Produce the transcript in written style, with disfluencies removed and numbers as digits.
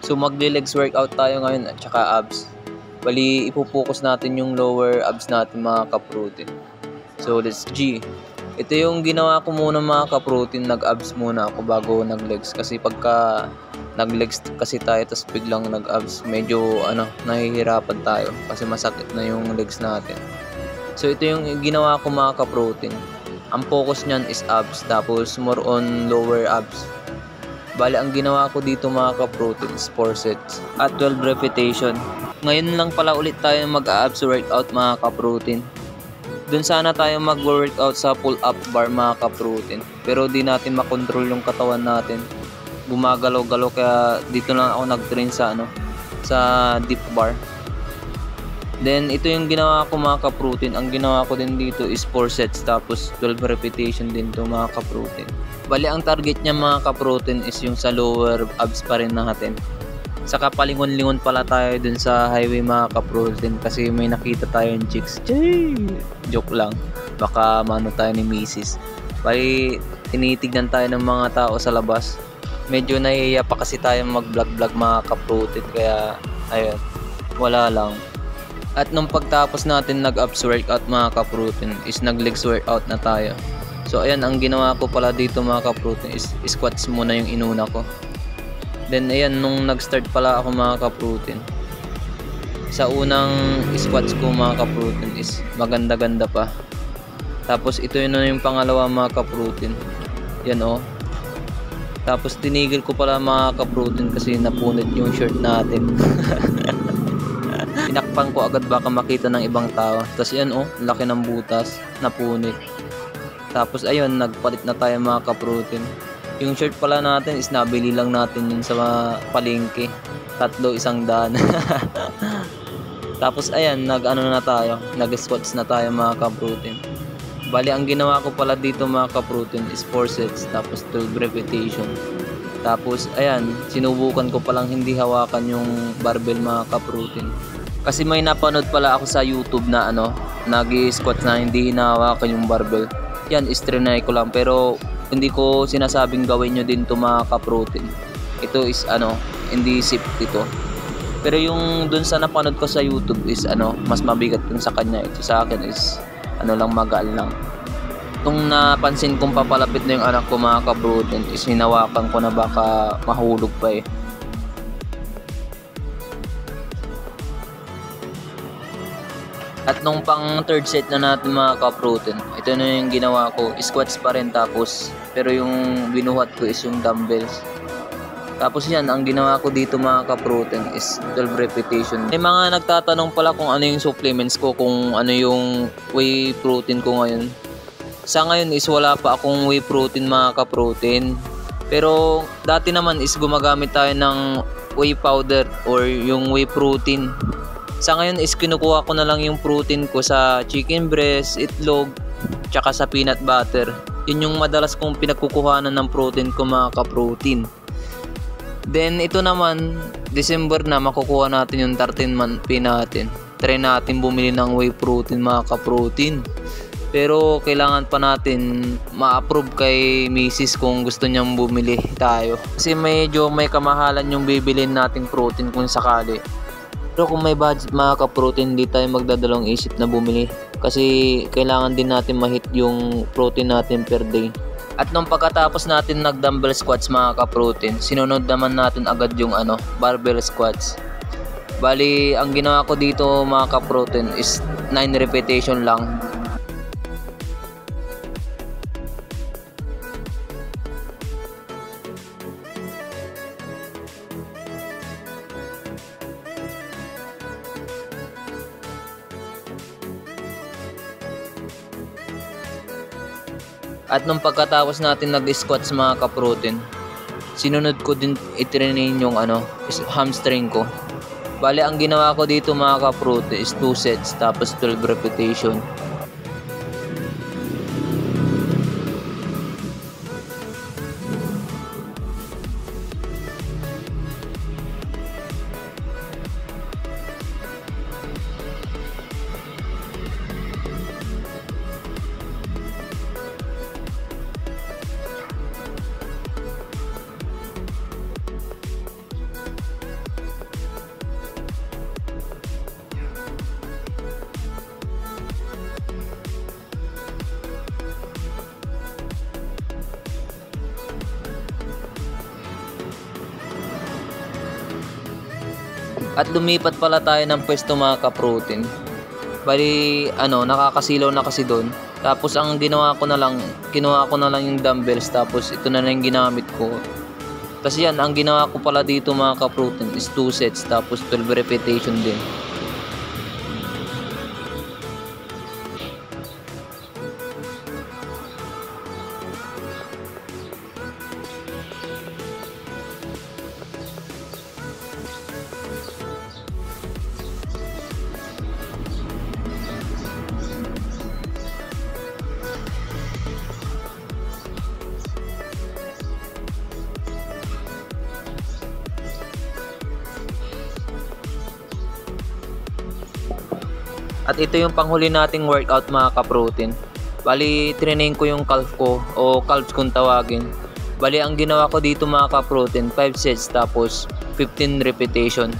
So magle-legs workout tayo ngayon at saka abs. Bali, ipopokus natin yung lower abs natin mga ka-protein. So let's G. Ito yung ginawa ko muna mga ka-protein, nag-abs muna ako bago nag-legs. Kasi pagka nag-legs kasi tayo tapos biglang nag-abs, medyo nahihirapan tayo kasi masakit na yung legs natin. So ito yung ginawa ko mga ka-protein. Ang focus niyan is abs, tapos more on lower abs. Bali, ang ginawa ko dito mga ka-protein is 4 sets at 12 repetition. Ngayon lang pala ulit tayo mag-abs workout mga ka-protein. Doon sana tayo mag-workout sa pull-up bar mga ka-protein. Pero di natin makontrol yung katawan natin. Gumagalaw-galaw, kaya dito lang ako nag-train sa sa deep bar. Then ito yung ginawa ko mga ka-protein. Ang ginawa ko din dito is 4 sets tapos 12 repetition din to mga ka-protein. Bali, ang target niya mga ka-protein is yung sa lower abs pa rin natin. Saka palingon-lingon pala tayo dun sa highway mga ka-protein kasi may nakita tayong chicks. Joke lang, baka mano tayo ni Mrs. Bali, tinitignan tayo ng mga tao sa labas. Medyo nahihiya pa kasi tayo mag-vlog mga ka-protein, kaya ayun, wala lang. At nung pagtapos natin nag-abs workout mga ka-protein is nag-legs workout na tayo. So ayan, ang ginawa ko pala dito mga ka-protein is squats muna yung inuna ko. Then ayan, nung nag-start pala ako mga ka-protein, sa unang squats ko mga ka-protein is maganda-ganda pa. Tapos ito yun yung pangalawa mga ka-protein. Yan oh. Tapos tinigil ko pala mga ka-protein kasi napunit yung shirt natin. Tinakpan ko agad baka makita ng ibang tao. Tapos yan oh, laki ng butas, napunit. Tapos ayun, nagpalit na tayo mga ka-protein. Yung shirt pala natin is nabili lang natin yun sa palengke. 3, 100. Tapos ayan, na tayo, nag-squats na tayo mga ka-protein. Bali, ang ginawa ko pala dito mga ka-protein is 4 sets tapos 12 repetition. Tapos ayan, sinubukan ko palang hindi hawakan yung barbell mga ka-protein. Kasi may napanood pala ako sa YouTube na nag-squat na hindi hinahawakan yung barbell. Yan, istrinay ko lang, pero hindi ko sinasabing gawin nyo din to mga ka-protein. Ito is hindi safe dito. Pero yung dun sa napanood ko sa YouTube is mas mabigat dun sa kanya. Ito sa akin is lang, magaan lang. Itong napansin kong papalapit na yung anak ko mga ka-protein is hinawakan ko na baka mahulog pa eh. At nung pang third set na natin mga ka-protein, ito na yung ginawa ko, squats pa rin tapos, pero yung binuhat ko is yung dumbbells. Tapos yan, ang ginawa ko dito mga ka-protein is 12 repetition. May mga nagtatanong pala kung ano yung supplements ko, kung ano yung whey protein ko ngayon. Sa ngayon is wala pa akong whey protein mga ka-protein. Pero dati naman is gumagamit tayo ng whey powder or yung whey protein. Sa ngayon is kinukuha ko na lang yung protein ko sa chicken breast, itlog, tsaka sa peanut butter. Yun yung madalas kong pinagkukuhanan ng protein ko mga ka-protein. Then ito naman, December na, makukuha natin yung 13-month pay natin. Try natin bumili ng whey protein mga ka-protein. Pero kailangan pa natin ma-approve kay Mrs. kung gusto niyang bumili tayo. Kasi medyo may kamahalan yung bibilin nating protein kung sakali. Pero kung may budget mga ka-protein, hindi tayo magdadalawang isip na bumili. Kasi kailangan din natin ma-hit yung protein natin per day. At nung pagkatapos natin nag-dumbbell squats mga ka-protein, sinunod naman natin agad yung barbell squats. Bali, ang ginawa ko dito mga ka-protein is 9 repetition lang. At nung pagkatapos natin nag-squats mga ka-protein, sinunod ko din i-trainin yung hamstring ko. Bale, ang ginawa ko dito mga ka-protein is 2 sets tapos 12 repetition. At lumipat pala tayo ng pwesto mga ka-protein. Bali, nakakasilaw na kasi doon. Tapos ang ginawa ko na lang, kinuha ko na lang yung dumbbells, tapos ito na lang yung ginamit ko. Kasi yan, ang ginawa ko pala dito mga ka-protein is 2 sets, tapos 12 repetition din. At ito yung panghuli nating workout mga ka-protein. Bali, trinain ko yung calf ko o calves kung tawagin. Bali, ang ginawa ko dito mga ka-protein, 5 sets tapos 15 repetition.